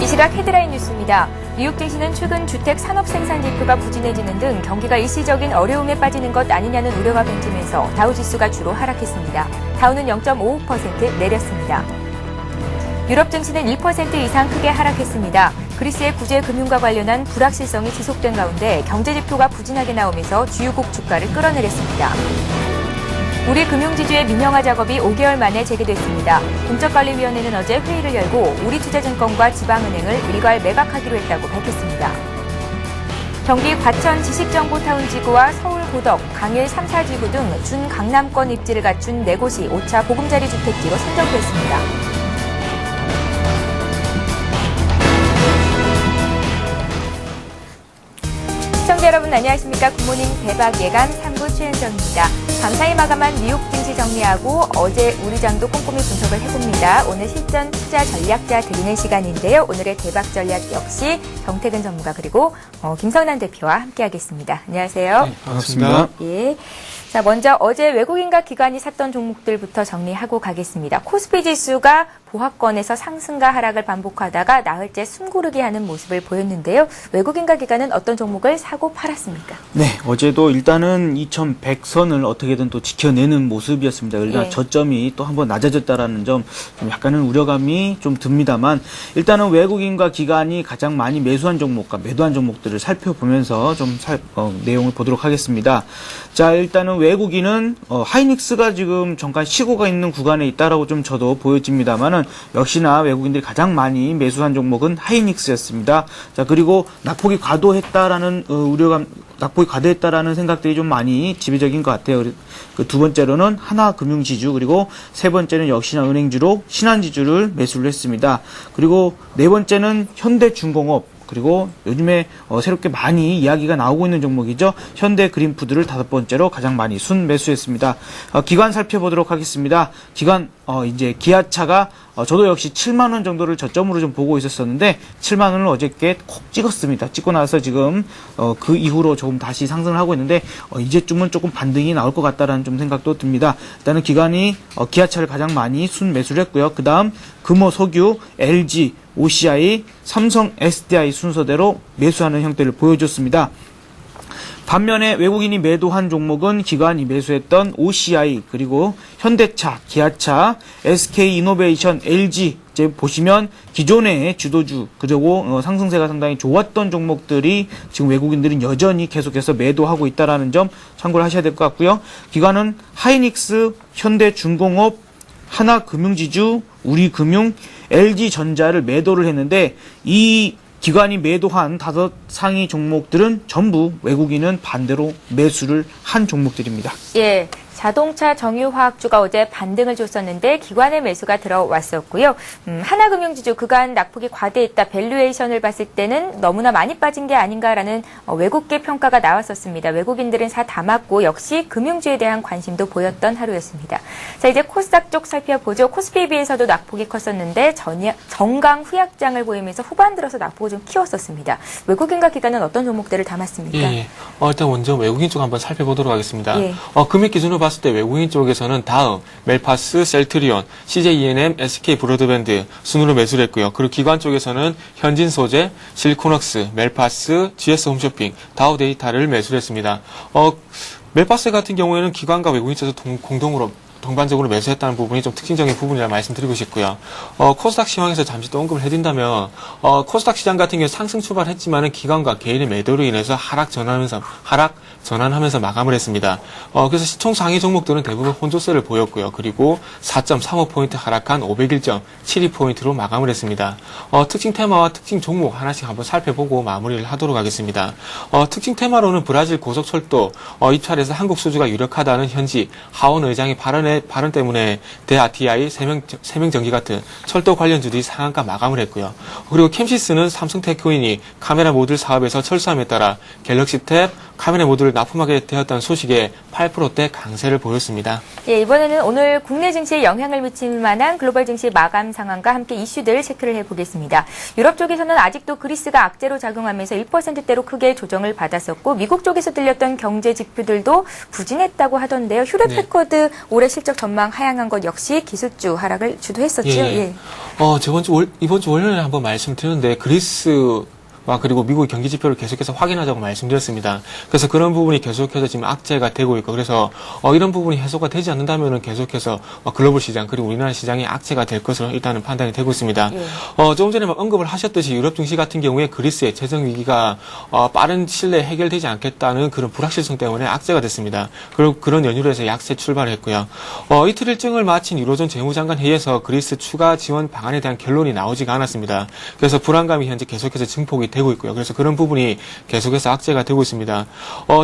이 시각 헤드라인 뉴스입니다. 뉴욕 증시는 최근 주택 산업 생산 지표가 부진해지는 등 경기가 일시적인 어려움에 빠지는 것 아니냐는 우려가 밴지면서 다우 지수가 주로 하락했습니다. 다우는 0.55% 내렸습니다. 유럽 증시는 1% 이상 크게 하락했습니다. 그리스의 구제 금융과 관련한 불확실성이 지속된 가운데 경제 지표가 부진하게 나오면서 주요국 주가를 끌어내렸습니다. 우리 금융지주의 민영화 작업이 5개월 만에 재개됐습니다. 공적관리위원회는 어제 회의를 열고 우리투자증권과 지방은행을 일괄 매각하기로 했다고 밝혔습니다. 경기 과천 지식정보타운지구와 서울 고덕, 강일 3, 4지구 등 준강남권 입지를 갖춘 4곳이 5차 보금자리 주택지로 선정됐습니다. 시청자 여러분 안녕하십니까. 굿모닝 대박 예감 3부 최현정입니다. 밤사이 마감한 뉴욕 증시 정리하고 어제 우리장도 꼼꼼히 분석을 해봅니다. 오늘 실전 투자 전략자 드리는 시간인데요. 오늘의 대박 전략 역시 정태근 전문가 그리고 김성난 대표와 함께하겠습니다. 안녕하세요. 네, 반갑습니다. 예. 자, 먼저 어제 외국인과 기관이 샀던 종목들부터 정리하고 가겠습니다. 코스피 지수가 보합권에서 상승과 하락을 반복하다가 나흘째 숨고르기 하는 모습을 보였는데요. 외국인과 기관은 어떤 종목을 사고 팔았습니까? 네, 어제도 일단은 2100선을 어떻게든 또 지켜내는 모습이었습니다. 그러나 예. 저점이 또 한번 낮아졌다라는 점 좀 약간은 우려감이 좀 듭니다만 일단은 외국인과 기관이 가장 많이 매수한 종목과 매도한 종목들을 살펴보면서 좀 내용을 보도록 하겠습니다. 자, 일단은 외국인은 하이닉스가 지금 잠깐 쉬고가 있는 구간에 있다라고 좀 저도 보여집니다만은 역시나 외국인들이 가장 많이 매수한 종목은 하이닉스였습니다. 자, 그리고 낙폭이 과도했다라는 낙폭이 과도했다라는 생각들이 좀 많이 지배적인 것 같아요. 그 두 번째로는 하나금융지주, 그리고 세 번째는 역시나 은행주로 신한지주를 매수를 했습니다. 그리고 네 번째는 현대중공업, 그리고 요즘에 새롭게 많이 이야기가 나오고 있는 종목이죠. 현대그린푸드를 다섯 번째로 가장 많이 순매수했습니다. 기관 살펴보도록 하겠습니다. 기관 이제 기아차가 저도 역시 7만 원 정도를 저점으로 좀 보고 있었었는데 7만 원을 어저께 콕 찍었습니다. 찍고 나서 지금 그 이후로 조금 다시 상승을 하고 있는데 이제쯤은 조금 반등이 나올 것 같다라는 좀 생각도 듭니다. 일단은 기관이 기아차를 가장 많이 순매수를 했고요. 그 다음 금호석유, LG, OCI, 삼성, SDI 순서대로 매수하는 형태를 보여줬습니다. 반면에 외국인이 매도한 종목은 기관이 매수했던 OCI, 그리고 현대차, 기아차, SK이노베이션, LG, 이제 보시면 기존의 주도주, 그리고 상승세가 상당히 좋았던 종목들이 지금 외국인들은 여전히 계속해서 매도하고 있다는 점 참고를 하셔야 될 것 같고요. 기관은 하이닉스, 현대중공업, 하나금융지주, 우리금융, LG전자를 매도를 했는데 이 기관이 매도한 5 상위 종목들은 전부 외국인은 반대로 매수를 한 종목들입니다. 예. 자동차 정유화학주가 어제 반등을 줬었는데 기관의 매수가 들어왔었고요. 하나금융지주 그간 낙폭이 과대했다. 밸류에이션을 봤을 때는 너무나 많이 빠진 게 아닌가라는 외국계 평가가 나왔었습니다. 외국인들은 사 담았고 역시 금융주에 대한 관심도 보였던 하루였습니다. 자, 이제 코스닥 쪽 살펴보죠. 코스피에 비해서도 낙폭이 컸었는데 정강 후약장을 보이면서 후반 들어서 낙폭을 좀 키웠었습니다. 외국인과 기관은 어떤 종목들을 담았습니까? 예. 일단 먼저 외국인 쪽 한번 살펴보도록 하겠습니다. 예. 금액 기준으로 봤을 때 외국인 쪽에서는 다음, 멜파스, 셀트리온, CJENM, SK브로드밴드 순으로 매수를 했고요. 그리고 기관 쪽에서는 현진소재, 실리콘웍스, 멜파스, GS홈쇼핑, 다우데이터를 매수를 했습니다. 멜파스 같은 경우에는 기관과 외국인 쪽에서 공동으로 동반적으로 매수했다는 부분이 좀 특징적인 부분이라 말씀드리고 싶고요. 코스닥 시황에서 잠시 또 언급을 해드린다면 코스닥 시장 같은 경우 상승 출발했지만은 기관과 개인의 매도로 인해서 하락 전환하면서 마감을 했습니다. 그래서 시총 상위 종목들은 대부분 혼조세를 보였고요. 그리고 4.35포인트 하락한 501.72포인트로 마감을 했습니다. 특징 테마와 특징 종목 하나씩 한번 살펴보고 마무리를 하도록 하겠습니다. 특징 테마로는 브라질 고속철도 입찰에서 한국 수주가 유력하다는 현지 하원 의장의 발언 때문에 대RTI, 세명전기 같은 철도 관련주들이 상한가 마감을 했고요. 그리고 캠시스는 삼성테크윈이 카메라 모듈 사업에서 철수함에 따라 갤럭시탭, 카비넷 모듈을 납품하게 되었다는 소식에 8%대 강세를 보였습니다. 예, 이번에는 오늘 국내 증시에 영향을 미칠 만한 글로벌 증시 마감 상황과 함께 이슈들 체크를 해보겠습니다. 유럽 쪽에서는 아직도 그리스가 악재로 작용하면서 1%대로 크게 조정을 받았었고 미국 쪽에서 들렸던 경제 지표들도 부진했다고 하던데요. 휴렛패커드 올해 실적 전망 하향한 것 역시 기술주 하락을 주도했었죠. 예. 이번 주 월요일에 한번 말씀드렸는데 그리스와 그리고 미국의 경기 지표를 계속해서 확인하자고 말씀드렸습니다. 그래서 그런 부분이 계속해서 지금 악재가 되고 있고 그래서 이런 부분이 해소가 되지 않는다면 계속해서 글로벌 시장 그리고 우리나라 시장이 악재가 될 것으로 일단은 판단이 되고 있습니다. 예. 조금 전에 언급을 하셨듯이 유럽 증시 같은 경우에 그리스의 재정 위기가 빠른 시일 내에 해결되지 않겠다는 그런 불확실성 때문에 악재가 됐습니다. 그리고 그런 연유로 해서 약세 출발을 했고요. 이틀 일정을 마친 유로존 재무장관 회의에서 그리스 추가 지원 방안에 대한 결론이 나오지가 않았습니다. 그래서 불안감이 현재 계속해서 증폭이 되고 있고요. 그래서 그런 부분이 계속해서 악재가 되고 있습니다.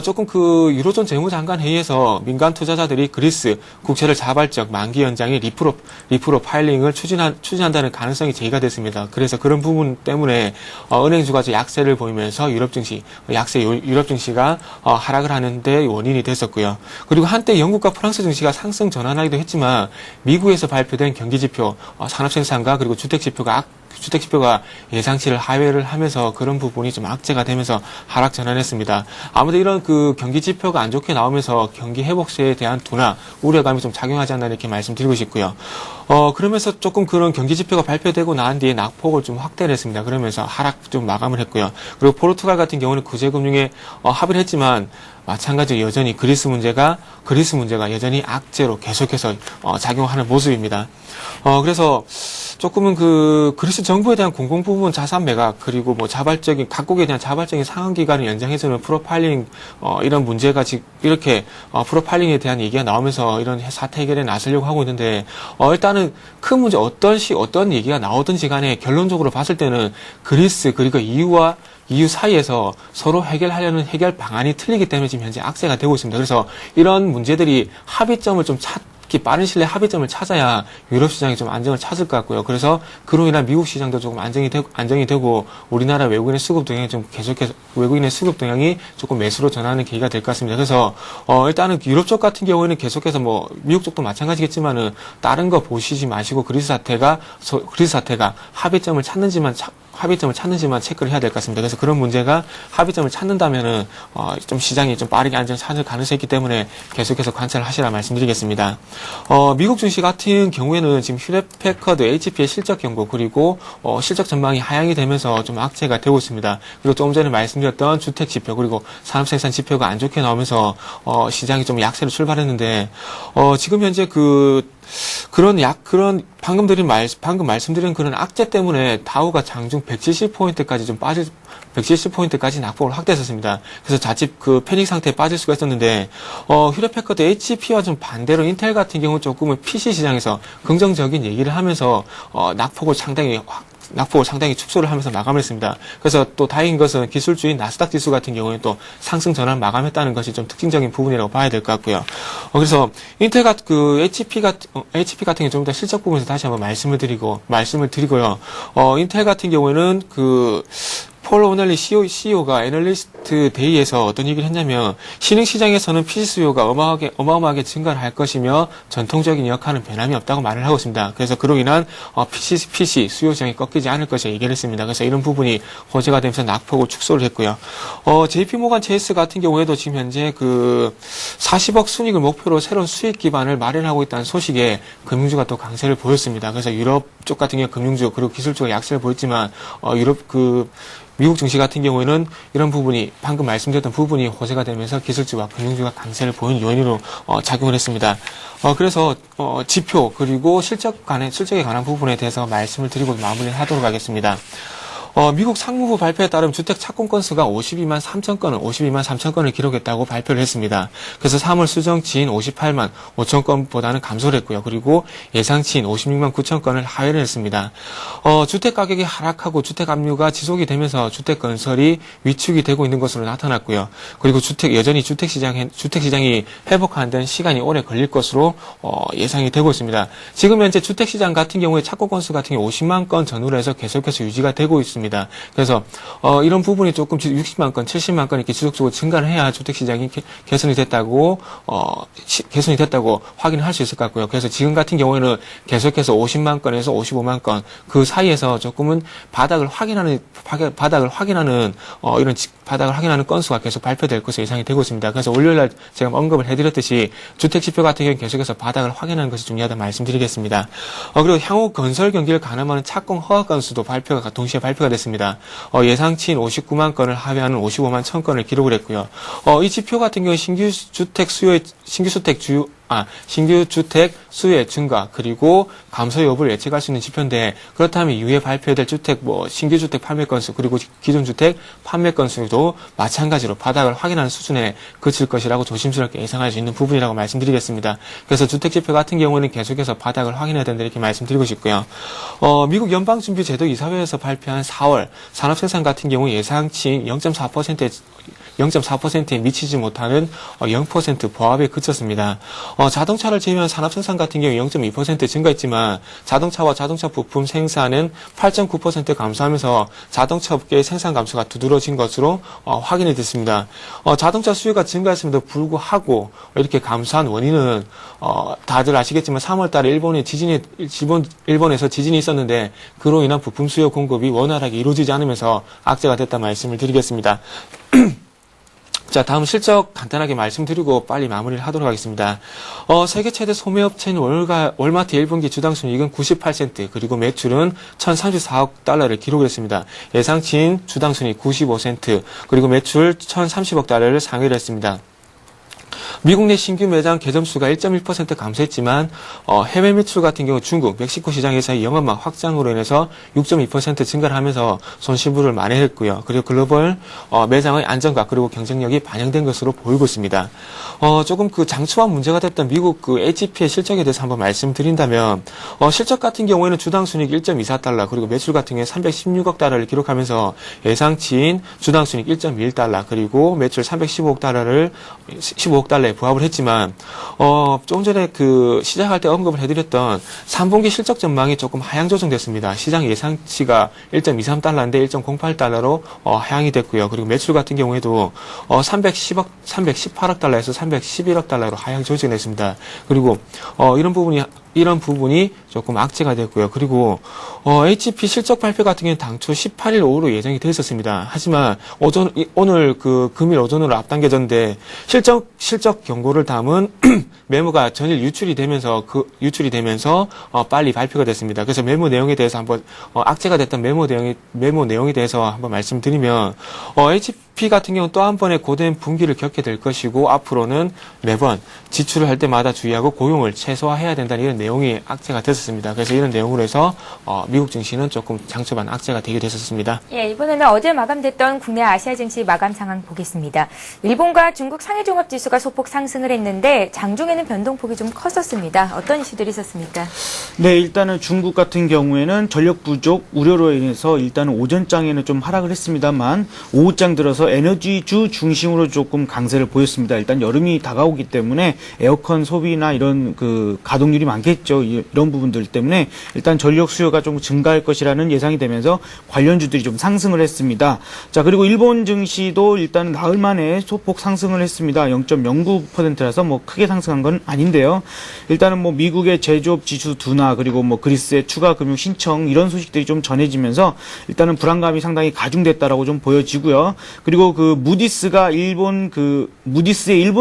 조금 그 유로존 재무장관 회의에서 민간 투자자들이 그리스 국채를 자발적 만기 연장의 리프로 파일링을 추진한다는 가능성이 제기가 됐습니다. 그래서 그런 부분 때문에 은행주가 약세를 보이면서 유럽 증시가 하락을 하는데 원인이 됐었고요. 그리고 한때 영국과 프랑스 증시가 상승 전환하기도 했지만 미국에서 발표된 경기 지표, 산업 생산과 그리고 주택 지표가 예상치를 하회를 하면서 그런 부분이 좀 악재가 되면서 하락 전환했습니다. 아무튼 이런 그 경기 지표가 안 좋게 나오면서 경기 회복세에 대한 둔화, 우려감이 좀 작용하지 않나 이렇게 말씀드리고 싶고요. 그러면서 조금 그런 경기 지표가 발표되고 난 뒤에 낙폭을 좀 확대를 했습니다. 그러면서 하락 좀 마감을 했고요. 그리고 포르투갈 같은 경우는 구제금융에 합의를 했지만 마찬가지로 여전히 그리스 문제가 여전히 악재로 계속해서 작용하는 모습입니다. 그래서 조금은 그 그리스 정부에 대한 공공부문 자산 매각 그리고 뭐 각국에 대한 자발적인 상환 기간을 연장해주는 프로파일링 이런 문제가 지금 이렇게 프로파일링에 대한 얘기가 나오면서 이런 사태 해결에 나서려고 하고 있는데 일단은 큰 문제 어떤 얘기가 나오든지 간에 결론적으로 봤을 때는 그리스 그리고 EU 사이에서 서로 해결하려는 해결 방안이 틀리기 때문에 지금 현재 악재가 되고 있습니다. 그래서 이런 문제들이 합의점을 좀 빠른 시일 내에 합의점을 찾아야 유럽 시장이 좀 안정을 찾을 것 같고요. 그래서 그로 인한 미국 시장도 조금 안정이 되고 우리나라 외국인의 수급 동향이 조금 매수로 전환하는 계기가 될 것 같습니다. 그래서 일단은 유럽 쪽 같은 경우에는 계속해서 뭐 미국 쪽도 마찬가지겠지만은 다른 거 보시지 마시고 그리스 사태가 합의점을 찾는지만 체크를 해야 될 것 같습니다. 그래서 그런 문제가 합의점을 찾는다면은 좀 시장이 좀 빠르게 안정을 찾을 가능성이 있기 때문에 계속해서 관찰을 하시라 말씀드리겠습니다. 미국 증시 같은 경우에는 지금 휴렛패커드 HP의 실적 경고 그리고 실적 전망이 하향이 되면서 좀 악재가 되고 있습니다. 그리고 조금 전에 말씀드렸던 주택 지표 그리고 산업생산 지표가 안 좋게 나오면서 시장이 좀 약세로 출발했는데 지금 현재 그런 방금 말씀드린 그런 악재 때문에 다우가 장중 170포인트까지 낙폭을 확대했었습니다. 그래서 자칫 패닉 상태에 빠질 수가 있었는데, 휴렛패커드 HP와 좀 반대로 인텔 같은 경우 조금은 PC 시장에서 긍정적인 얘기를 하면서, 낙폭을 상당히 축소를 하면서 마감을 했습니다. 그래서 또 다행인 것은 기술주인 나스닥 지수 같은 경우에 또 상승 전환 마감했다는 것이 좀 특징적인 부분이라고 봐야 될 것 같고요. 그래서 인텔 HP 같은 경우 좀 더 실적 부분에서 다시 한번 말씀을 드리고요. 인텔 같은 경우에는 폴 오널리 CEO가 애널리스트 데이에서 어떤 얘기를 했냐면 신흥시장에서는 PC 수요가 어마어마하게 증가를 할 것이며 전통적인 역할은 변함이 없다고 말을 하고 있습니다. 그래서 그로 인한 PC 수요 시장이 꺾이지 않을 것이라 얘기를 했습니다. 그래서 이런 부분이 호재가 되면서 낙폭을 축소를 했고요. JP모간 체이스 같은 경우에도 지금 현재 40억 순이익을 목표로 새로운 수익 기반을 마련하고 있다는 소식에 금융주가 또 강세를 보였습니다. 그래서 유럽 쪽 같은 경우 금융주 그리고 기술주가 약세를 보였지만 미국 증시 같은 경우에는 이런 부분이 방금 말씀드렸던 부분이 호재가 되면서 기술주와 금융주가 강세를 보인 요인으로 작용을 했습니다. 그래서 지표 그리고 실적에 관한 부분에 대해서 말씀을 드리고 마무리하도록 하겠습니다. 미국 상무부 발표에 따르면 주택 착공 건수가 52만 3천 건을 기록했다고 발표를 했습니다. 그래서 3월 수정치인 58만 5천 건보다는 감소를 했고요. 그리고 예상치인 56만 9천 건을 하회를 했습니다. 주택 가격이 하락하고 주택 압류가 지속이 되면서 주택 건설이 위축이 되고 있는 것으로 나타났고요. 그리고 여전히 주택 시장이 회복하는 데는 시간이 오래 걸릴 것으로 예상이 되고 있습니다. 지금 현재 주택 시장 같은 경우에 착공 건수 같은 경우 50만 건 전후로 해서 계속해서 유지가 되고 있습니다. 있습니다. 그래서 이런 부분이 조금 60만 건, 70만 건 이렇게 지속적으로 증가를 해야 주택 시장이 개선이 됐다고 확인을 할 수 있을 것 같고요. 그래서 지금 같은 경우에는 계속해서 50만 건에서 55만 건 그 사이에서 조금은 바닥을 확인하는 이런 바닥을 확인하는 건수가 계속 발표될 것으로 예상이 되고 있습니다. 그래서 월요일날 제가 언급을 해드렸듯이 주택 지표 같은 경우는 계속해서 바닥을 확인하는 것이 중요하다 말씀드리겠습니다. 그리고 향후 건설 경기를 가늠하는 착공 허가 건수도 동시에 발표가 됐습니다. 예상치인 59만 건을 하회하는 55만 1000건을 기록을 했고요. 이 지표 같은 경우 신규 주택 수요의 증가 그리고 감소 여부를 예측할 수 있는 지표인데, 그렇다면 이후에 발표될 신규 주택 판매 건수 그리고 기존 주택 판매 건수도 마찬가지로 바닥을 확인하는 수준에 그칠 것이라고 조심스럽게 예상할 수 있는 부분이라고 말씀드리겠습니다. 그래서 주택 지표 같은 경우는 계속해서 바닥을 확인해야 된다 이렇게 말씀드리고 싶고요. 미국 연방준비제도 이사회에서 발표한 4월 산업생산 같은 경우 예상치 0.4%에 미치지 못하는 0% 보합에 그쳤습니다. 자동차를 제외한 산업생산 같은 경우 0.2% 증가했지만 자동차와 자동차 부품 생산은 8.9% 감소하면서 자동차 업계의 생산 감소가 두드러진 것으로 확인이 됐습니다. 자동차 수요가 증가했음에도 불구하고 이렇게 감소한 원인은 다들 아시겠지만 3월 달에 일본에서 지진이 있었는데 그로 인한 부품 수요 공급이 원활하게 이루어지지 않으면서 악재가 됐다 말씀을 드리겠습니다. 자, 다음 실적 간단하게 말씀드리고 빨리 마무리를 하도록 하겠습니다. 세계 최대 소매업체인 월마트 1분기 주당 순이익은 98센트, 그리고 매출은 1,034억 달러를 기록했습니다. 예상치인 주당 순이익 95센트, 그리고 매출 1,030억 달러를 상회를 했습니다. 미국 내 신규 매장 개점수가 1.1% 감소했지만 해외 매출 같은 경우 중국, 멕시코 시장에서의 영업망 확장으로 인해서 6.2% 증가를 하면서 손실분을 만회했고요. 그리고 글로벌 매장의 안정감 그리고 경쟁력이 반영된 것으로 보이고 있습니다. 조금 장초반 문제가 됐던 미국 HP의 실적에 대해서 한번 말씀드린다면 실적 같은 경우에는 주당 순이익 1.24달러 그리고 매출 같은 경우에 316억 달러를 기록하면서 예상치인 주당 순이익 1.1달러 그리고 매출 315억 달러에 부합을 했지만 조금 전에 시작할 때 언급을 해드렸던 3분기 실적 전망이 조금 하향 조정됐습니다. 시장 예상치가 1.23달러인데 1.08달러로 하향이 됐고요. 그리고 매출 같은 경우에도 318억 달러에서 311억 달러로 하향 조정됐습니다. 그리고 이런 부분이 조금 악재가 됐고요. 그리고 HP 실적 발표 같은 경우는 당초 18일 오후로 예정이 되어 있었습니다. 하지만 오늘 금일 오전으로 앞당겨졌는데 실적 경고를 담은 메모가 전일 유출이 되면서 빨리 발표가 됐습니다. 그래서 메모 내용에 대해서 한번 악재가 됐던 메모 내용에 대해서 한번 말씀드리면 HP 같은 경우는 또 한 번의 고된 분기를 겪게 될 것이고 앞으로는 매번 지출을 할 때마다 주의하고 고용을 최소화해야 된다는 이런 내용이 악재가 됐었습니다. 그래서 이런 내용으로 해서 미국 증시는 조금 장초반 악재가 되게 됐었습니다. 예, 이번에는 어제 마감됐던 국내 아시아 증시 마감 상황 보겠습니다. 일본과 중국 상해종합지수가 소폭 상승을 했는데 장중에는 변동폭이 좀 컸었습니다. 어떤 이슈들이 있었습니까? 네, 일단은 중국 같은 경우에는 전력 부족 우려로 인해서 일단은 오전장에는 좀 하락을 했습니다만 오후장 들어서 에너지주 중심으로 조금 강세를 보였습니다. 일단 여름이 다가오기 때문에 에어컨 소비나 이런 가동률이 많겠죠. 이런 부분들 때문에 일단 전력 수요가 좀 증가할 것이라는 예상이 되면서 관련주들이 좀 상승을 했습니다. 자, 그리고 일본 증시도 일단 나흘 만에 소폭 상승을 했습니다. 0.09%라서 크게 상승한 건 아닌데요. 일단은 미국의 제조업 지수 둔화 그리고 그리스의 추가 금융 신청 이런 소식들이 좀 전해지면서 일단은 불안감이 상당히 가중됐다라고 좀 보여지고요. 그리고 무디스의 일본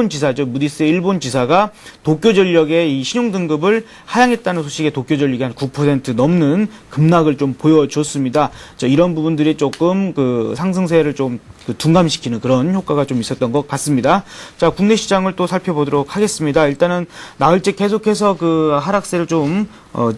지사죠. 무디스의 일본 지사가 도쿄전력의 이 신용등급을 하향했다는 소식에 도쿄전력이 한 9% 넘는 급락을 좀 보여줬습니다. 자, 이런 부분들이 조금 상승세를 좀 둔감시키는 그런 효과가 좀 있었던 것 같습니다. 자, 국내 시장을 또 살펴보도록 하겠습니다. 일단은 나흘째 계속해서 하락세를 좀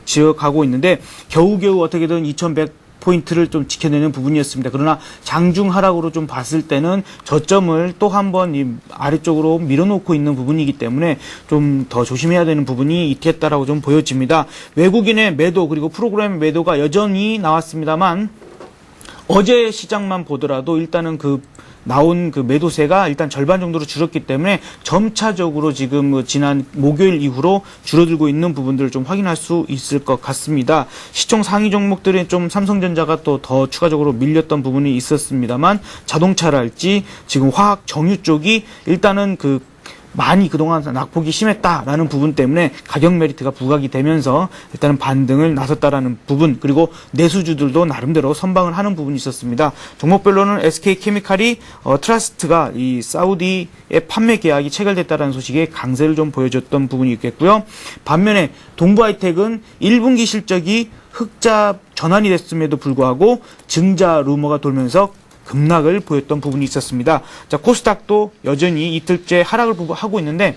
지어가고 있는데 겨우겨우 어떻게든 2100포인트를 좀 지켜내는 부분이었습니다. 그러나 장중 하락으로 좀 봤을 때는 저점을 또 한 번 이 아래쪽으로 밀어놓고 있는 부분이기 때문에 좀 더 조심해야 되는 부분이 있겠다라고 좀 보여집니다. 외국인의 매도 그리고 프로그램 매도가 여전히 나왔습니다만 어제 시장만 보더라도 일단은 나온 그 매도세가 일단 절반 정도로 줄었기 때문에 점차적으로 지금 지난 목요일 이후로 줄어들고 있는 부분들을 좀 확인할 수 있을 것 같습니다. 시총 상위 종목들은 좀 삼성전자가 또 더 추가적으로 밀렸던 부분이 있었습니다만 자동차랄지 지금 화학 정유 쪽이 일단은 많이 그동안 낙폭이 심했다라는 부분 때문에 가격 메리트가 부각이 되면서 일단은 반등을 나섰다라는 부분, 그리고 내수주들도 나름대로 선방을 하는 부분이 있었습니다. 종목별로는 SK케미칼이 트러스트가 이 사우디의 판매 계약이 체결됐다라는 소식에 강세를 좀 보여줬던 부분이 있겠고요. 반면에 동부하이텍은 1분기 실적이 흑자 전환이 됐음에도 불구하고 증자 루머가 돌면서 급락을 보였던 부분이 있었습니다. 자, 코스닥도 여전히 이틀째 하락을 하고 있는데,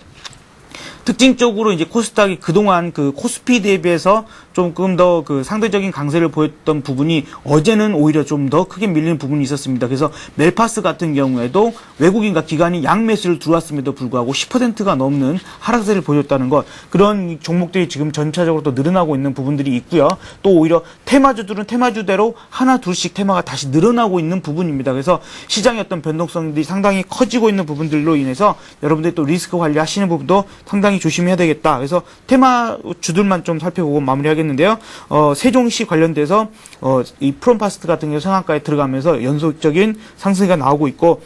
특징적으로 이제 코스닥이 그동안 코스피 대비해서 조금 더 상대적인 강세를 보였던 부분이 어제는 오히려 좀 더 크게 밀리는 부분이 있었습니다. 그래서 멜파스 같은 경우에도 외국인과 기관이 양매수를 들어왔음에도 불구하고 10%가 넘는 하락세를 보였다는 것, 그런 종목들이 지금 전체적으로 또 늘어나고 있는 부분들이 있고요. 또 오히려 테마주들은 테마주대로 하나 둘씩 테마가 다시 늘어나고 있는 부분입니다. 그래서 시장의 어떤 변동성들이 상당히 커지고 있는 부분들로 인해서 여러분들이 또 리스크 관리하시는 부분도 상당히 조심해야 되겠다. 그래서 테마주들만 좀 살펴보고 마무리하겠는데요. 세종시 관련돼서 이 프롬파스트 같은 경우 상한가에 들어가면서 연속적인 상승이 나오고 있고,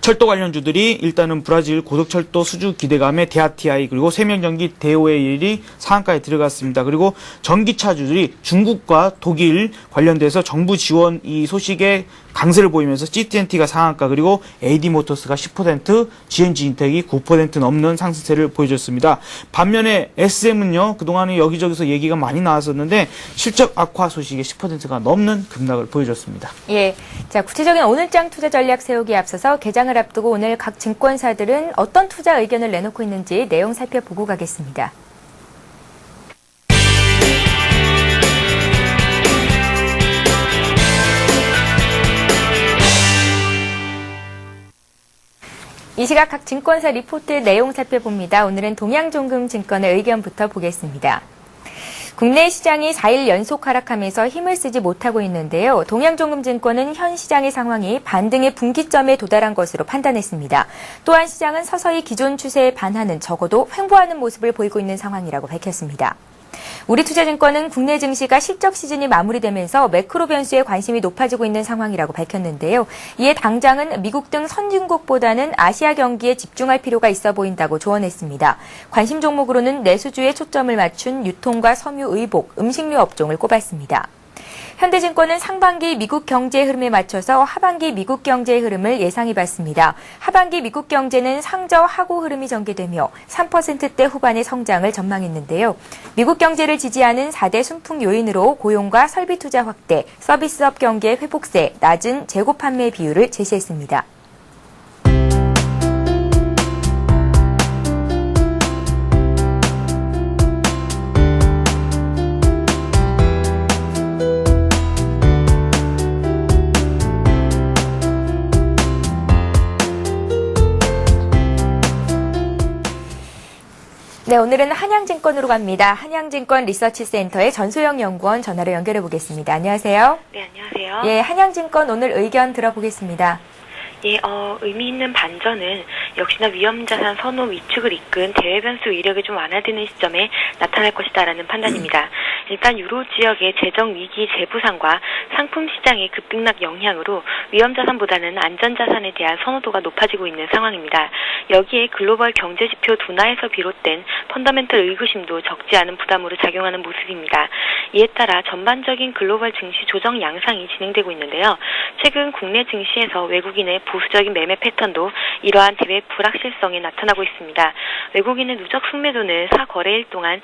철도 관련주들이 일단은 브라질 고속철도 수주 기대감에 데아티아이 그리고 세명전기 데오에일이 상한가에 들어갔습니다. 그리고 전기차주들이 중국과 독일 관련돼서 정부 지원 이 소식에 강세를 보이면서 GT&T가 상한가, 그리고 AD모터스가 10%, GNG인텍이 9% 넘는 상승세를 보여줬습니다. 반면에 SM은요, 그동안에 여기저기서 얘기가 많이 나왔었는데 실적 악화 소식에 10%가 넘는 급락을 보여줬습니다. 예, 자, 구체적인 오늘장 투자 전략 세우기에 앞서서 개장을 앞두고 오늘 각 증권사들은 어떤 투자 의견을 내놓고 있는지 내용 살펴보고 가겠습니다. 이 시각 각 증권사 리포트 내용 살펴봅니다. 오늘은 동양종금증권의 의견부터 보겠습니다. 국내 시장이 4일 연속 하락하면서 힘을 쓰지 못하고 있는데요. 동양종금증권은 현 시장의 상황이 반등의 분기점에 도달한 것으로 판단했습니다. 또한 시장은 서서히 기존 추세에 반하는, 적어도 횡보하는 모습을 보이고 있는 상황이라고 밝혔습니다. 우리투자증권은 국내 증시가 실적 시즌이 마무리되면서 매크로 변수에 관심이 높아지고 있는 상황이라고 밝혔는데요. 이에 당장은 미국 등 선진국보다는 아시아 경기에 집중할 필요가 있어 보인다고 조언했습니다. 관심 종목으로는 내수주에 초점을 맞춘 유통과 섬유, 의복, 음식료 업종을 꼽았습니다. 현대증권은 상반기 미국 경제의 흐름에 맞춰서 하반기 미국 경제의 흐름을 예상해봤습니다. 하반기 미국 경제는 상저 하고 흐름이 전개되며 3%대 후반의 성장을 전망했는데요. 미국 경제를 지지하는 4대 순풍 요인으로 고용과 설비 투자 확대, 서비스업 경기의 회복세, 낮은 재고 판매 비율을 제시했습니다. 네, 오늘은 한양증권으로 갑니다. 한양증권 리서치센터의 전소영 연구원 전화로 연결해 보겠습니다. 안녕하세요. 네, 안녕하세요. 예, 한양증권 오늘 의견 들어보겠습니다. 예, 의미 있는 반전은 역시나 위험자산 선호 위축을 이끈 대외 변수 이력이 좀 완화되는 시점에 나타날 것이다라는 판단입니다. 일단 유로 지역의 재정 위기 재부상과 상품 시장의 급등락 영향으로 위험자산보다는 안전자산에 대한 선호도가 높아지고 있는 상황입니다. 여기에 글로벌 경제지표 둔화에서 비롯된 펀더멘털 의구심도 적지 않은 부담으로 작용하는 모습입니다. 이에 따라 전반적인 글로벌 증시 조정 양상이 진행되고 있는데요. 최근 국내 증시에서 외국인의 보수적인 매매 패턴도 이러한 대외 불확실성이 나타나고 있습니다. 외국인의 누적 순매도는 4거래일 동안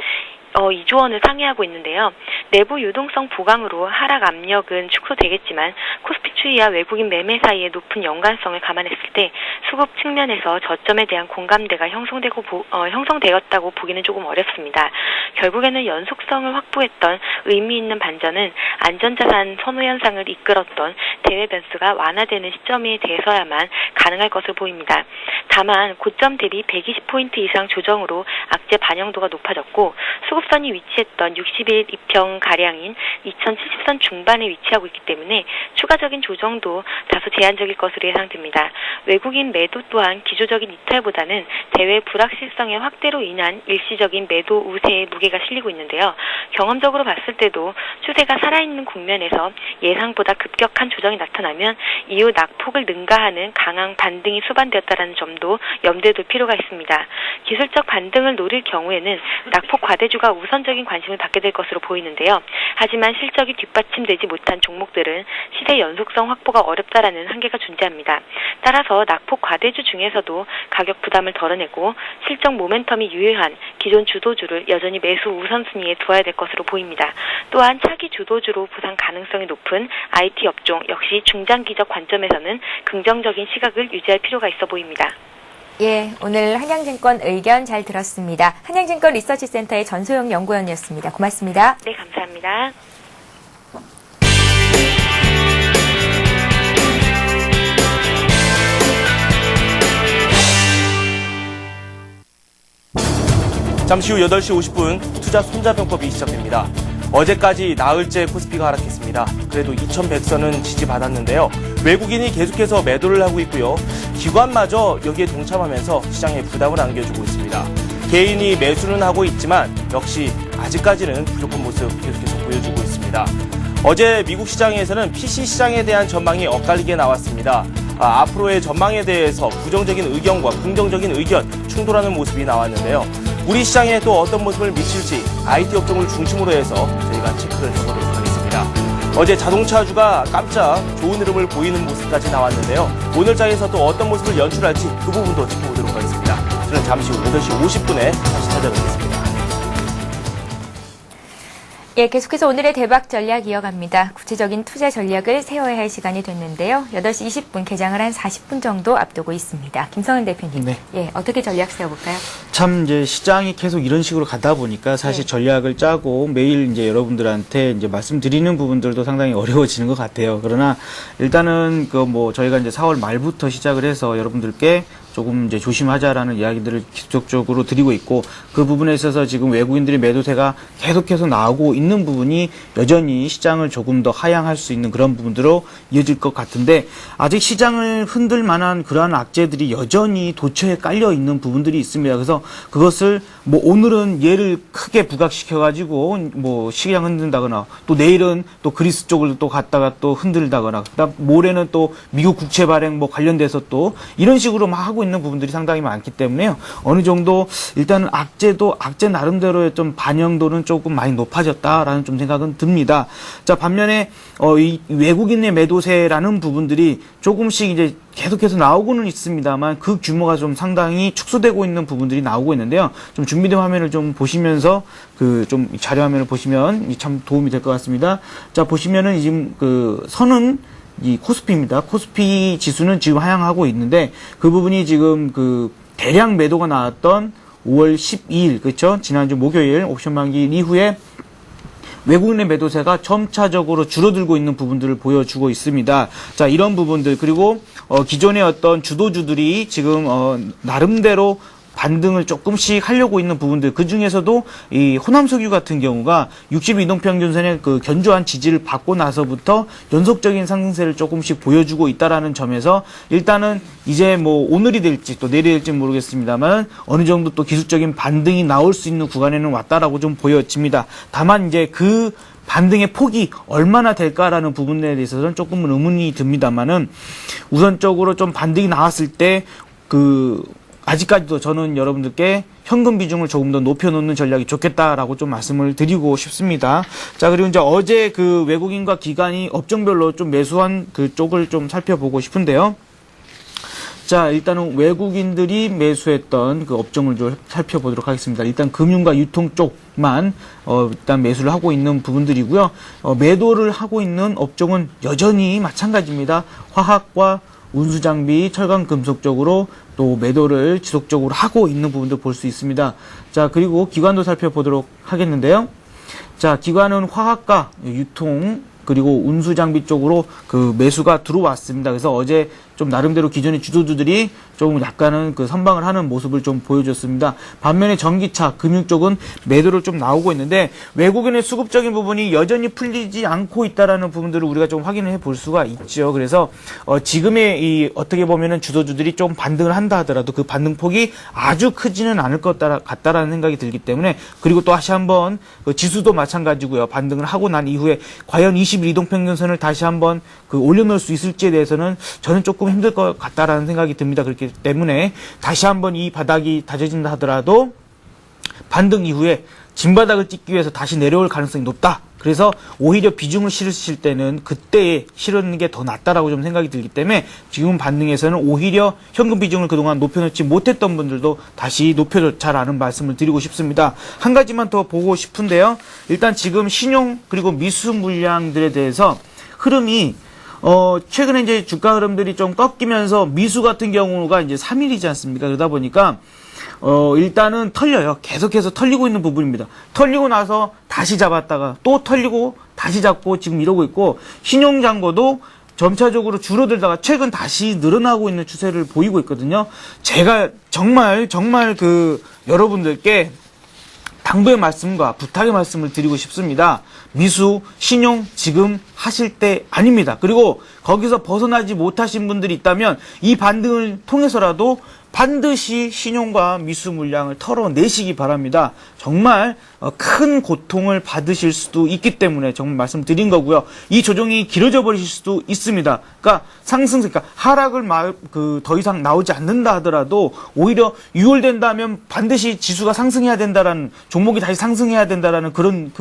2조 원을 상회하고 있는데요. 내부 유동성 보강으로 하락 압력은 축소되겠지만 코스피 추이와 외국인 매매 사이의 높은 연관성을 감안했을 때 수급 측면에서 저점에 대한 공감대가 형성되었다고 보기는 조금 어렵습니다. 결국에는 연속성을 확보했던 의미 있는 반전은 안전자산 선호 현상을 이끌었던 대외 변수가 완화되는 시점에 대해서야만 가능할 것으로 보입니다. 다만 고점 대비 120포인트 이상 조정으로 악재 반영도가 높아졌고 수급선이 위치했던 60일 이평가량인 2070선 중반에 위치하고 있기 때문에 추가적인 조정도 다소 제한적일 것으로 예상됩니다. 외국인 매도 또한 기조적인 이탈보다는 대외 불확실성의 확대로 인한 일시적인 매도 우세에 무게가 실리고 있는데요. 경험적으로 봤을 때도 추세가 살아있는 국면에서 예상보다 급격한 조정이 나타나면 이후 낙폭을 능가하는 강한 반등이 수반되었다는 점도 염두에 둘 필요가 있습니다. 기술적 반등을 노릴 경우에는 낙폭 과대주가 우선적인 관심을 받게 될 것으로 보이는데요. 하지만 실적이 뒷받침되지 못한 종목들은 시세 연속성 확보가 어렵다라는 한계가 존재합니다. 따라서 낙폭 과대주 중에서도 가격 부담을 덜어내고 실적 모멘텀이 유효한 기존 주도주를 여전히 매수 우선순위에 두어야 될 것으로 보입니다. 또한 차기 주도주로 부상 가능성이 높은 IT 업종 역시 중장기적 관점에서는 긍정적인 시각을 유지할 필요가 있어 보입니다. 예, 오늘 한양증권 의견 잘 들었습니다. 한양증권 리서치센터의 전소영 연구원이었습니다. 고맙습니다. 네, 감사합니다. 잠시 후 8시 50분 투자 손자병법이 시작됩니다. 어제까지 나흘째 코스피가 하락했습니다. 그래도 2100선은 지지받았는데요. 외국인이 계속해서 매도를 하고 있고요. 기관마저 여기에 동참하면서 시장에 부담을 안겨주고 있습니다. 개인이 매수는 하고 있지만 역시 아직까지는 부족한 모습 계속해서 보여주고 있습니다. 어제 미국 시장에서는 PC 시장에 대한 전망이 엇갈리게 나왔습니다. 앞으로의 전망에 대해서 부정적인 의견과 긍정적인 의견 충돌하는 모습이 나왔는데요. 우리 시장에 또 어떤 모습을 미칠지 IT 업종을 중심으로 해서 저희가 체크를 해보도록 하겠습니다. 어제 자동차주가 깜짝 좋은 흐름을 보이는 모습까지 나왔는데요. 오늘장에서 또 어떤 모습을 연출할지 그 부분도 짚어보도록 하겠습니다. 저는 잠시 후 8시 50분에 다시 찾아뵙겠습니다. 예, 계속해서 오늘의 대박 전략 이어갑니다. 구체적인 투자 전략을 세워야 할 시간이 됐는데요. 8시 20분 개장을 한 40분 정도 앞두고 있습니다. 김성현 대표님. 네. 예, 어떻게 전략 세워볼까요? 참 이제 시장이 계속 이런 식으로 가다 보니까 사실 네. 전략을 짜고 매일 이제 여러분들한테 이제 말씀드리는 부분들도 상당히 어려워지는 것 같아요. 그러나 일단은 그 뭐 저희가 이제 4월 말부터 시작을 해서 여러분들께 조금 이제 조심하자라는 이야기들을 계속적으로 드리고 있고 그 부분에 있어서 지금 외국인들의 매도세가 계속해서 나오고 있는 부분이 여전히 시장을 조금 더 하향할 수 있는 그런 부분들로 이어질 것 같은데 아직 시장을 흔들 만한 그러한 악재들이 여전히 도처에 깔려 있는 부분들이 있습니다. 그래서 그것을 뭐 오늘은 얘를 크게 부각시켜 가지고 뭐 시장 흔든다거나 또 내일은 또 그리스 쪽을 또 갔다가 또 흔들다거나 그다음 모레는 또 미국 국채 발행 뭐 관련돼서 또 이런 식으로 막 하고 있는 부분들이 상당히 많기 때문에요. 어느 정도 일단은 악재도 악재 나름대로의 좀 반영도는 조금 많이 높아졌다라는 좀 생각은 듭니다. 자, 반면에 이 외국인의 매도세라는 부분들이 조금씩 이제 계속해서 나오고는 있습니다만 그 규모가 좀 상당히 축소되고 있는 부분들이 나오고 있는데요. 좀 준비된 화면을 좀 보시면서 그 좀 자료 화면을 보시면 참 도움이 될 것 같습니다. 자, 보시면은 지금 그 선은 이 코스피입니다. 코스피 지수는 지금 하향하고 있는데 그 부분이 지금 그 대량 매도가 나왔던 5월 12일 그렇죠? 지난주 목요일 옵션 만기 이후에 외국인의 매도세가 점차적으로 줄어들고 있는 부분들을 보여주고 있습니다. 자, 이런 부분들 그리고 기존의 어떤 주도주들이 지금 나름대로 반등을 조금씩 하려고 있는 부분들 그 중에서도 이 호남석유 같은 경우가 60 이동평균선의 그 견조한 지지를 받고 나서부터 연속적인 상승세를 조금씩 보여주고 있다라는 점에서 일단은 이제 뭐 오늘이 될지 또 내일이 될지 모르겠습니다만 어느 정도 또 기술적인 반등이 나올 수 있는 구간에는 왔다라고 좀 보여집니다. 다만 이제 그 반등의 폭이 얼마나 될까라는 부분에 대해서는 조금은 의문이 듭니다만은 우선적으로 좀 반등이 나왔을 때 아직까지도 저는 여러분들께 현금 비중을 조금 더 높여놓는 전략이 좋겠다라고 좀 말씀을 드리고 싶습니다. 자, 그리고 이제 어제 그 외국인과 기관이 업종별로 좀 매수한 그 쪽을 좀 살펴보고 싶은데요. 자, 일단은 외국인들이 매수했던 그 업종을 좀 살펴보도록 하겠습니다. 일단 금융과 유통 쪽만 일단 매수를 하고 있는 부분들이고요. 매도를 하고 있는 업종은 여전히 마찬가지입니다. 화학과 운수장비, 철강, 금속 쪽으로 또 매도를 지속적으로 하고 있는 부분도 볼 수 있습니다. 자, 그리고 기관도 살펴보도록 하겠는데요. 자, 기관은 화학과 유통, 그리고 운수 장비 쪽으로 그 매수가 들어왔습니다. 그래서 어제 좀 나름대로 기존의 주도주들이 좀 약간은 그 선방을 하는 모습을 좀 보여줬습니다. 반면에 전기차, 금융 쪽은 매도를 좀 나오고 있는데 외국인의 수급적인 부분이 여전히 풀리지 않고 있다라는 부분들을 우리가 좀 확인을 해볼 수가 있죠. 그래서 지금의 이 어떻게 보면은 주도주들이 좀 반등을 한다 하더라도 그 반등 폭이 아주 크지는 않을 것 같다라는 생각이 들기 때문에 그리고 또 다시 한번 그 지수도 마찬가지고요. 반등을 하고 난 이후에 과연 20일 이동평균선을 다시 한번 그 올려놓을 수 있을지에 대해서는 저는 조금 힘들 것 같다라는 생각이 듭니다. 그렇기 때문에 다시 한번 이 바닥이 다져진다 하더라도 반등 이후에 진바닥을 찍기 위해서 다시 내려올 가능성이 높다. 그래서 오히려 비중을 실으실 때는 그때에 실으는 게 더 낫다라고 좀 생각이 들기 때문에 지금 반등에서는 오히려 현금 비중을 그동안 높여놓지 못했던 분들도 다시 높여놓자라는 말씀을 드리고 싶습니다. 한 가지만 더 보고 싶은데요. 일단 지금 신용 그리고 미수 물량들에 대해서 흐름이 최근에 이제 주가 흐름들이 좀 꺾이면서 미수 같은 경우가 이제 3일이지 않습니까? 그러다 보니까 일단은 털려요. 계속해서 털리고 있는 부분입니다. 털리고 나서 다시 잡았다가 또 털리고 다시 잡고 지금 이러고 있고 신용잔고도 점차적으로 줄어들다가 최근 다시 늘어나고 있는 추세를 보이고 있거든요. 제가 정말 그 여러분들께 당부의 말씀과 부탁의 말씀을 드리고 싶습니다. 미수, 신용 지금 하실 때 아닙니다. 그리고 거기서 벗어나지 못하신 분들이 있다면 이 반등을 통해서라도 반드시 신용과 미수 물량을 털어내시기 바랍니다. 정말 큰 고통을 받으실 수도 있기 때문에 정말 말씀드린 거고요. 이 조정이 길어져 버리실 수도 있습니다. 그러니까 그러니까 하락을 더 이상 나오지 않는다 하더라도 오히려 6월 된다면 반드시 지수가 상승해야 된다라는 종목이 다시 상승해야 된다라는 그런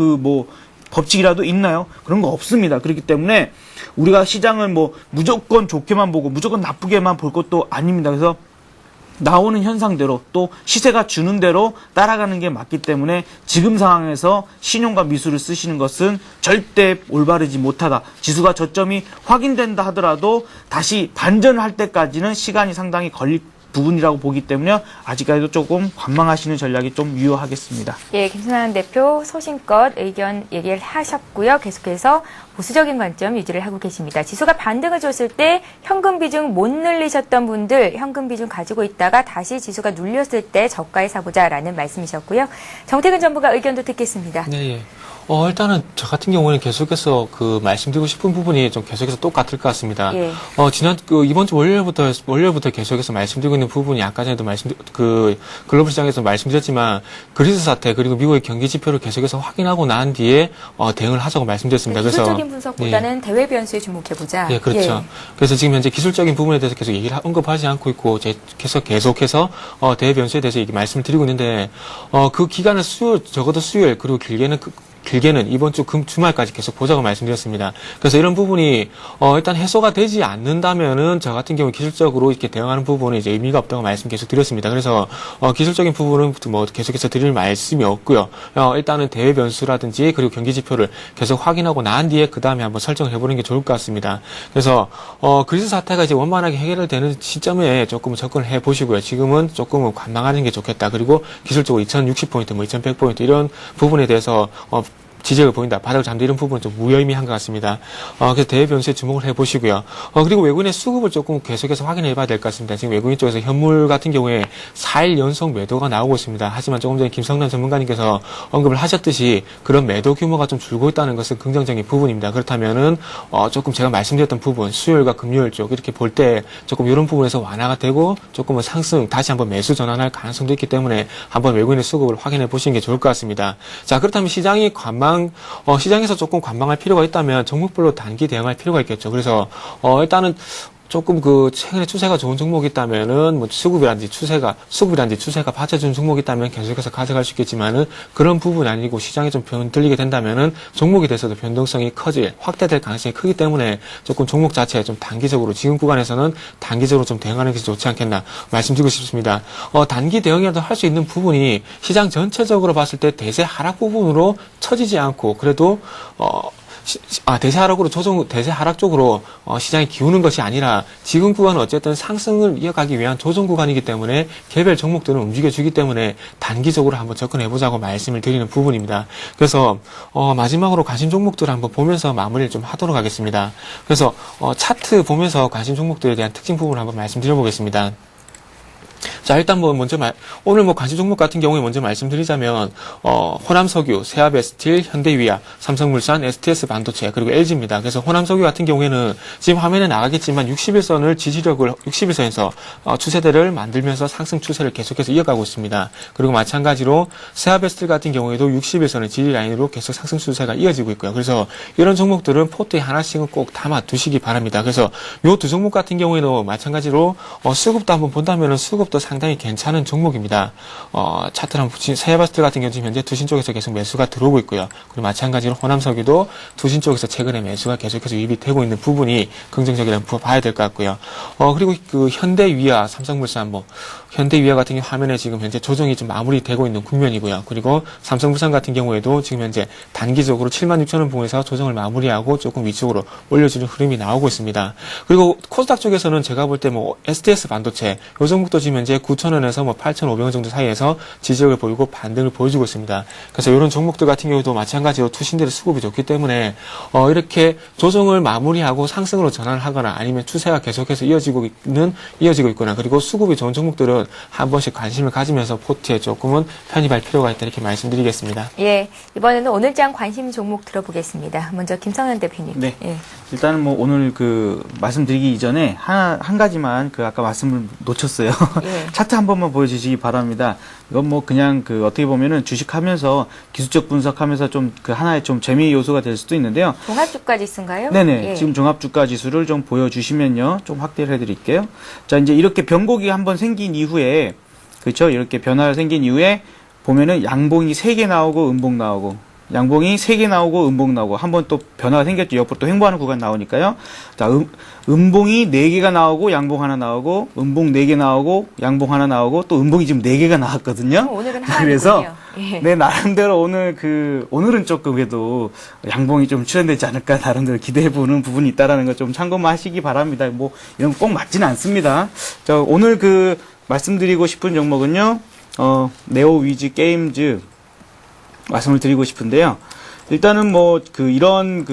법칙이라도 있나요? 그런 거 없습니다. 그렇기 때문에 우리가 시장을 무조건 좋게만 보고 무조건 나쁘게만 볼 것도 아닙니다. 그래서 나오는 현상대로 또 시세가 주는 대로 따라가는 게 맞기 때문에 지금 상황에서 신용과 미수를 쓰시는 것은 절대 올바르지 못하다. 지수가 저점이 확인된다 하더라도 다시 반전할 때까지는 시간이 상당히 걸릴 부분이라고 보기 때문에 아직까지도 조금 관망하시는 전략이 좀 유효하겠습니다. 예, 김순환 대표 소신껏 의견 얘기를 하셨고요. 계속해서 보수적인 관점 유지를 하고 계십니다. 지수가 반등을 줬을 때 현금 비중 못 늘리셨던 분들 현금 비중 가지고 있다가 다시 지수가 눌렸을 때 저가에 사보자라는 말씀이셨고요. 정태근 전무가 의견도 듣겠습니다. 네, 예. 일단은 저 같은 경우는 계속해서 말씀드리고 싶은 부분이 좀 계속해서 똑같을 것 같습니다. 예. 이번 주 월요일부터 계속해서 말씀드리고 있는 부분이 아까 전에도 글로벌 시장에서 말씀드렸지만 그리스 사태 그리고 미국의 경기 지표를 계속해서 확인하고 난 뒤에 대응을 하자고 말씀드렸습니다. 기술적인 분석보다는 대외 변수에 주목해보자. 예, 그렇죠. 예. 그래서 지금 현재 기술적인 부분에 대해서 계속 얘기를 언급하지 않고 있고 계속해서 대외 변수에 대해서 말씀을 드리고 있는데 그 기간은 적어도 수요일 그리고 길게는 이번 주 주말까지 계속 보자고 말씀드렸습니다. 그래서 이런 부분이 일단 해소가 되지 않는다면은 저 같은 경우 기술적으로 이렇게 대응하는 부분은 이제 의미가 없다고 말씀 계속 드렸습니다. 그래서 기술적인 부분은 계속해서 드릴 말씀이 없고요. 일단은 대외 변수라든지 그리고 경기 지표를 계속 확인하고 난 뒤에 그 다음에 한번 설정을 해보는 게 좋을 것 같습니다. 그래서 그리스 사태가 이제 원만하게 해결되는 시점에 조금 접근을 해보시고요. 지금은 조금은 관망하는 게 좋겠다. 그리고 기술적으로 2060포인트, 2100포인트 이런 부분에 대해서 지적을 보인다. 바닥을 잠들 이런 부분은 좀 무의미한 것 같습니다. 그래서 대외 변수에 주목을 해보시고요. 그리고 외국인의 수급을 조금 계속해서 확인해 봐야 될 것 같습니다. 지금 외국인 쪽에서 현물 같은 경우에 4일 연속 매도가 나오고 있습니다. 하지만 조금 전에 김성남 전문가님께서 언급을 하셨듯이 그런 매도 규모가 좀 줄고 있다는 것은 긍정적인 부분입니다. 그렇다면은 조금 제가 말씀드렸던 부분, 수요일과 금요일 쪽 이렇게 볼 때 조금 이런 부분에서 완화가 되고 조금은 상승, 다시 한번 매수 전환할 가능성도 있기 때문에 한번 외국인의 수급을 확인해 보시는 게 좋을 것 같습니다. 자, 그렇다면 시장에서 조금 관망할 필요가 있다면 종목별로 단기 대응할 필요가 있겠죠. 그래서 일단은 조금 최근에 추세가 좋은 종목이 있다면은 수급이라든지 추세가 받쳐준 종목이 있다면 계속해서 가져갈 수 있겠지만은 그런 부분이 아니고 시장이 좀 흔들리게 된다면은 종목에 대해서도 변동성이 확대될 가능성이 크기 때문에 조금 종목 자체에 좀 단기적으로 지금 구간에서는 단기적으로 좀 대응하는 것이 좋지 않겠나 말씀드리고 싶습니다. 단기 대응이라도 할 수 있는 부분이 시장 전체적으로 봤을 때 대세 하락 부분으로 처지지 않고 그래도 대세 하락 쪽으로 시장이 기우는 것이 아니라 지금 구간은 어쨌든 상승을 이어가기 위한 조정 구간이기 때문에 개별 종목들은 움직여주기 때문에 단기적으로 한번 접근해보자고 말씀을 드리는 부분입니다. 그래서 마지막으로 관심 종목들을 한번 보면서 마무리를 좀 하도록 하겠습니다. 그래서 차트 보면서 관심 종목들에 대한 특징 부분을 한번 말씀드려보겠습니다. 자, 일단 오늘 관심 종목 같은 경우에 먼저 말씀드리자면, 호남석유, 세아베스틸, 현대위아, 삼성물산, STS 반도체, 그리고 LG입니다. 그래서 호남석유 같은 경우에는 지금 화면에 나가겠지만 61선에서 추세대를 만들면서 상승 추세를 계속해서 이어가고 있습니다. 그리고 마찬가지로 세아베스틸 같은 경우에도 61선의 지지 라인으로 계속 상승 추세가 이어지고 있고요. 그래서 이런 종목들은 포트에 하나씩은 꼭 담아 두시기 바랍니다. 그래서 요 두 종목 같은 경우에도 마찬가지로 수급도 한번 본다면은 수급도 상당히 괜찮은 종목입니다. 차트를 한번 세아베스틸 같은 경우 지금 현재 투신 쪽에서 계속 매수가 들어오고 있고요. 그리고 마찬가지로 호남석유도 투신 쪽에서 최근에 매수가 계속해서 유입이 되고 있는 부분이 긍정적이라는 부분 봐야 될 것 같고요. 그리고 그 현대위아, 삼성물산 현대위아 같은 경우 화면에 지금 현재 조정이 좀 마무리되고 있는 국면이고요. 그리고 삼성물산 같은 경우에도 지금 현재 단기적으로 76,000원 부분에서 조정을 마무리하고 조금 위쪽으로 올려주는 흐름이 나오고 있습니다. 그리고 코스닥 쪽에서는 제가 볼 때 STS 반도체 요 종목도 지금 현재 9,000원에서 8,500원 정도 사이에서 지지력을 보이고 반등을 보여주고 있습니다. 그래서 이런 종목들 같은 경우도 마찬가지로 투신들의 수급이 좋기 때문에 이렇게 조정을 마무리하고 상승으로 전환을 하거나 아니면 추세가 계속해서 이어지고 있거나 그리고 수급이 좋은 종목들은 한 번씩 관심을 가지면서 포트에 조금은 편입할 필요가 있다 이렇게 말씀드리겠습니다. 예, 이번에는 오늘장 관심 종목 들어보겠습니다. 먼저 김성현 대표님. 네. 예. 일단은 오늘 말씀드리기 이전에 한 가지만 아까 말씀을 놓쳤어요. 예. 차트 한 번만 보여주시기 바랍니다. 이건 그냥 어떻게 보면은 주식하면서 기술적 분석하면서 좀 하나의 좀 재미 요소가 될 수도 있는데요. 종합주가지수인가요? 네네. 예. 지금 종합주가지수를 좀 보여주시면요. 좀 확대를 해드릴게요. 자, 이제 이렇게 변곡이 한번 생긴 이후에, 그렇죠? 이렇게 변화가 생긴 이후에 보면은 양봉이 3개 나오고 음봉 나오고, 양봉이 3개 나오고 음봉 나오고 한번 또 변화가 생겼죠. 옆으로 또 횡보하는 구간 나오니까요. 자, 음봉이 4개가 나오고 양봉 하나 나오고 음봉 4개 나오고 양봉 하나 나오고 또 음봉이 지금 4개가 나왔거든요. 오늘은 하나군요. 그래서 예. 네, 나름대로 오늘은 조금 그래도 양봉이 좀 출현되지 않을까 나름대로 기대해보는 부분이 있다라는 거 좀 참고만 하시기 바랍니다. 이런 거 꼭 맞지는 않습니다. 자, 오늘 말씀드리고 싶은 종목은요, 네오위즈 게임즈 말씀을 드리고 싶은데요. 일단은 이런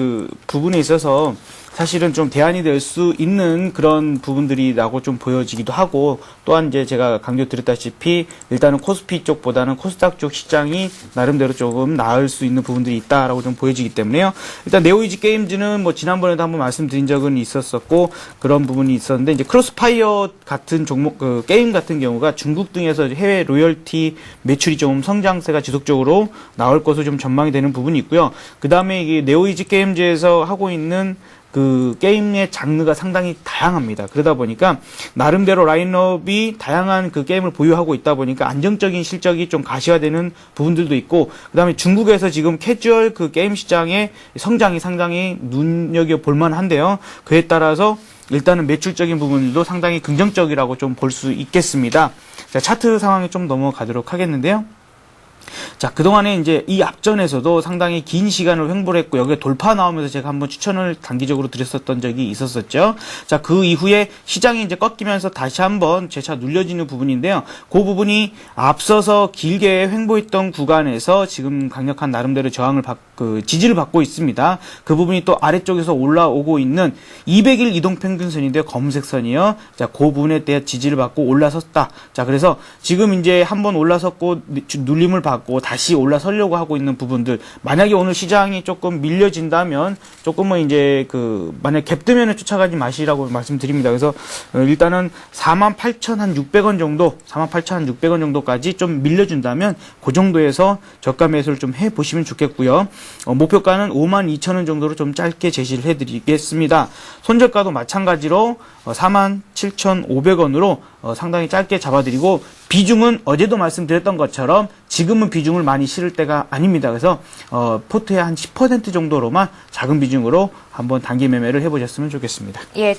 부분에 있어서 사실은 좀 대안이 될 수 있는 그런 부분들이라고 좀 보여지기도 하고, 또한 이제 제가 강조드렸다시피 일단은 코스피 쪽보다는 코스닥 쪽 시장이 나름대로 조금 나을 수 있는 부분들이 있다라고 좀 보여지기 때문에요. 일단 네오이즈 게임즈는 지난번에도 한번 말씀드린 적은 있었었고 그런 부분이 있었는데, 이제 크로스파이어 같은 종목 게임 같은 경우가 중국 등에서 해외 로열티 매출이 좀 성장세가 지속적으로 나올 것으로 좀 전망이 되는 부분이 있고요. 그 다음에 이게 네오이즈 게임즈에서 하고 있는 게임의 장르가 상당히 다양합니다. 그러다 보니까 나름대로 라인업이 다양한 게임을 보유하고 있다 보니까 안정적인 실적이 좀 가시화되는 부분들도 있고, 그 다음에 중국에서 지금 캐주얼 게임 시장의 성장이 상당히 눈여겨볼 만한데요. 그에 따라서 일단은 매출적인 부분들도 상당히 긍정적이라고 좀 볼 수 있겠습니다. 자, 차트 상황에 좀 넘어가도록 하겠는데요. 자, 그동안에 이제 이 앞전에서도 상당히 긴 시간을 횡보를 했고, 여기에 돌파 나오면서 제가 한번 추천을 단기적으로 드렸었던 적이 있었었죠. 자, 그 이후에 시장이 이제 꺾이면서 다시 한번 재차 눌려지는 부분인데요. 그 부분이 앞서서 길게 횡보했던 구간에서 지금 강력한 나름대로 저항을 지지를 받고 있습니다. 그 부분이 또 아래쪽에서 올라오고 있는 200일 이동평균선인데요. 검은색 선이요. 자, 그 부분에 대해 지지를 받고 올라섰다. 자, 그래서 지금 이제 한번 올라섰고 눌림을 받고 다시 올라서려고 하고 있는 부분들, 만약에 오늘 시장이 조금 밀려진다면 조금은 이제 만약 갭 뜨면은 쫓아가지 마시라고 말씀드립니다. 그래서 일단은 48,600원 정도, 48,600원 정도까지 좀 밀려준다면 그 정도에서 저가 매수를 좀 해보시면 좋겠고요. 목표가는 52,000원 정도로 좀 짧게 제시를 해드리겠습니다. 손절가도 마찬가지로 47,500원으로 상당히 짧게 잡아드리고, 비중은 어제도 말씀드렸던 것처럼 지금은 비중을 많이 실을 때가 아닙니다. 그래서 포트의 한 10% 정도로만 작은 비중으로 한번 단기 매매를 해보셨으면 좋겠습니다. 예.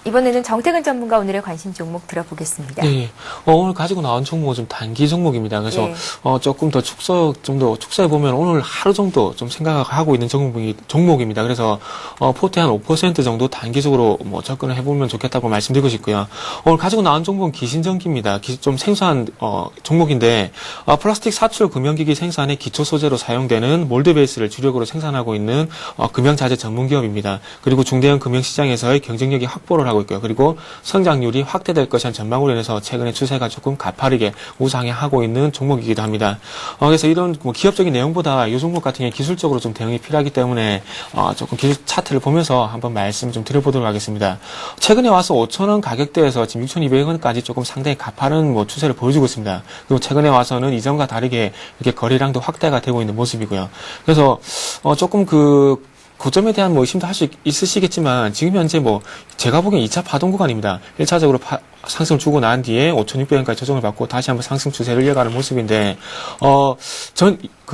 이번에는 정태근 전문가 오늘의 관심 종목 들어보겠습니다. 예, 오늘 가지고 나온 종목은 좀 단기 종목입니다. 그래서 예. 조금 더 축소해 보면 오늘 하루 정도 좀 생각하고 있는 종목입니다. 그래서 포트 한 5% 정도 단기적으로 뭐 접근을 해보면 좋겠다고 말씀드리고 싶고요. 오늘 가지고 나온 종목은 기신전기입니다. 좀 생소한 종목인데 플라스틱 사출 금형기기 생산의 기초 소재로 사용되는 몰드 베이스를 주력으로 생산하고 있는 금형자재 전문 기업입니다. 그리고 중대형 금형시장에서의 경쟁력이 확보를 하고 있고요. 그리고 성장률이 확대될 것이라는 전망으로 인해서 최근에 추세가 조금 가파르게 우상향하고 있는 종목이기도 합니다. 그래서 이런 뭐 기업적인 내용보다 이 종목 같은 경우에 기술적으로 좀 대응이 필요하기 때문에 조금 기술 차트를 보면서 한번 말씀 좀 드려보도록 하겠습니다. 최근에 와서 5,000원 가격대에서 지금 6,200원까지 조금 상당히 가파른 뭐 추세를 보여주고 있습니다. 그리고 최근에 와서는 이전과 다르게 이렇게 거래량도 확대가 되고 있는 모습이고요. 그래서 조금 고점에 대한 뭐 의심도 할 수 있으시겠지만 지금 현재 뭐 제가 보기엔 2차 파동 구간입니다. 1차적으로 상승을 주고 난 뒤에 5,600원까지 조정을 받고 다시 한번 상승 추세를 이어가는 모습인데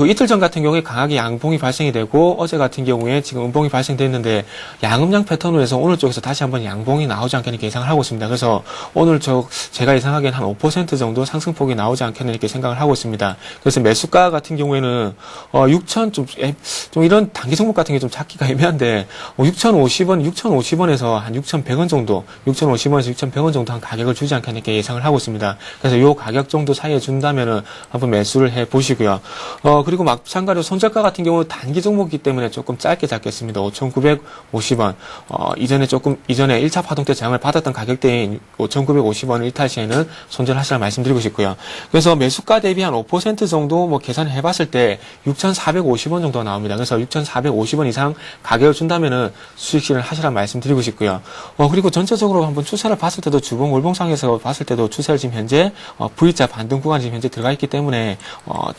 이틀 전 같은 경우에 강하게 양봉이 발생이 되고 어제 같은 경우에 지금 음봉이 발생됐는데 양음양 패턴으로 해서 오늘 쪽에서 다시 한번 양봉이 나오지 않겠나 이렇게 예상을 하고 있습니다. 그래서 오늘 제가 예상하기엔 한 5% 정도 상승폭이 나오지 않겠나 이렇게 생각을 하고 있습니다. 그래서 매수가 같은 경우에는 6,000 좀 이런 단기 종목 같은 게 좀 찾기가 애매한데 6,050원에서 한 6,100원 정도 6,050원에서 6,100원 정도 한 가격을 주지 않겠나 이렇게 예상을 하고 있습니다. 그래서 요 가격 정도 사이에 준다면은 한번 매수를 해 보시고요. 그리고 마찬가지로 손절가 같은 경우 단기 종목이기 때문에 조금 짧게 잡겠습니다. 5,950원. 이전에 1차 파동 때 장을 받았던 가격대인 5,950원을 이탈 시에는 손절하시라 말씀드리고 싶고요. 그래서 매수가 대비 한 5% 정도 뭐 계산을 해봤을 때 6,450원 정도가 나옵니다. 그래서 6,450원 이상 가격을 준다면은 수익 실현 하시라 말씀드리고 싶고요. 그리고 전체적으로 한번 추세를 봤을 때도 주봉 월봉상에서 봤을 때도 추세를 지금 현재 V자 반등 구간 지금 현재 들어가 있기 때문에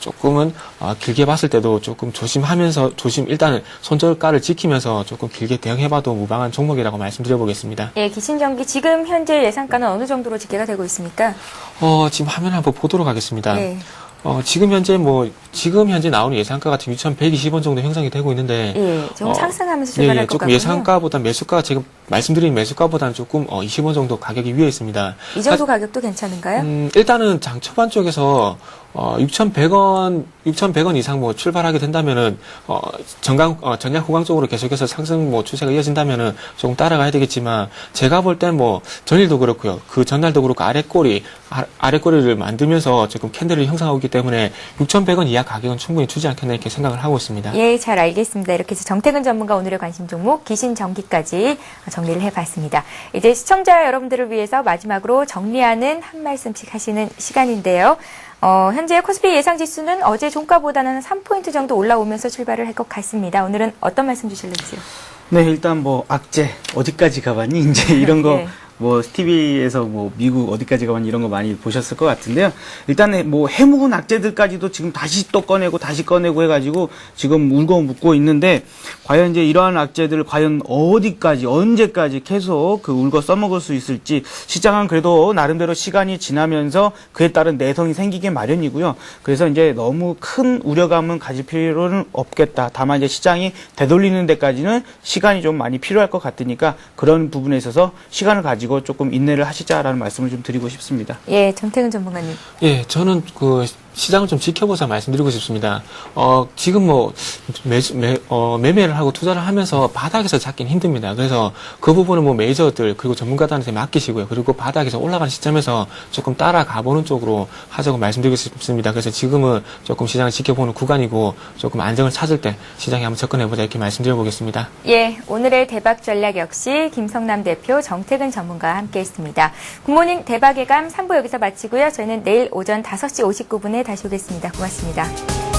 조금은 길게 봤을 때도 조금 조심하면서 일단은 손절가를 지키면서 조금 길게 대응해봐도 무방한 종목이라고 말씀드려보겠습니다. 예, 기신전기 지금 현재 예상가는 어느 정도로 집계가 되고 있습니까? 지금 화면 한번 보도록 하겠습니다. 예. 지금 현재 나오는 예상가 같은 6,120원 정도 형성이 되고 있는데. 예, 조금 상승하면서 출발할 것 조금 같군요. 예상가보다 매수가가 지금 말씀드린 매수가보다는 조금 20원 정도 가격이 위에 있습니다. 이 정도 가격도 괜찮은가요? 일단은 장 초반 쪽에서 6,100원 이상 뭐 출발하게 된다면은 전량 호강 쪽으로 계속해서 상승 뭐 추세가 이어진다면은 조금 따라가야 되겠지만 제가 볼 땐 뭐 전일도 그렇고요. 그 전날도 그렇고 아랫꼬리를 만들면서 조금 캔들을 형성하고 있기 때문에 6,100원 이하 가격은 충분히 주지 않겠나 이렇게 생각을 하고 있습니다. 예, 잘 알겠습니다. 이렇게 해서 정태근 전문가 오늘의 관심 종목 기신전기까지 정리를 해봤습니다. 이제 시청자 여러분들을 위해서 마지막으로 정리하는 한 말씀씩 하시는 시간인데요. 현재 코스피 예상지수는 어제 종가보다는 3포인트 정도 올라오면서 출발을 할 것 같습니다. 오늘은 어떤 말씀 주실래요? 네, 일단 뭐 악재 어디까지 가봤니? 이제 이런 거 네. 뭐 TV에서 뭐 미국 어디까지 가봤니 이런 거 많이 보셨을 것 같은데요. 일단 뭐 해묵은 악재들까지도 지금 다시 또 꺼내고 다시 꺼내고 해가지고 지금 울고 묻고 있는데 과연 이제 이러한 악재들을 과연 어디까지 언제까지 계속 울고 써먹을 수 있을지 시장은 그래도 나름대로 시간이 지나면서 그에 따른 내성이 생기게 마련이고요. 그래서 이제 너무 큰 우려감은 가질 필요는 없겠다. 다만 이제 시장이 되돌리는 데까지는 시간이 좀 많이 필요할 것 같으니까 그런 부분에 있어서 시간을 가지고 조금 인내를 하시자라는 말씀을 좀 드리고 싶습니다. 예, 정태근 전문가님. 예, 저는 시장을 좀 지켜보자 말씀드리고 싶습니다. 지금 매매를 하고 투자를 하면서 바닥에서 잡긴 힘듭니다. 그래서 그 부분은 뭐 메이저들 그리고 전문가들한테 맡기시고요. 그리고 바닥에서 올라가는 시점에서 조금 따라가보는 쪽으로 하자고 말씀드리고 싶습니다. 그래서 지금은 조금 시장을 지켜보는 구간이고 조금 안정을 찾을 때 시장에 한번 접근해보자 이렇게 말씀드려보겠습니다. 예, 오늘의 대박 전략 역시 김성남 대표, 정태근 전문가와 함께했습니다. 굿모닝 대박의 감 3부 여기서 마치고요. 저희는 내일 오전 5시 59분에 다시 오겠습니다. 고맙습니다.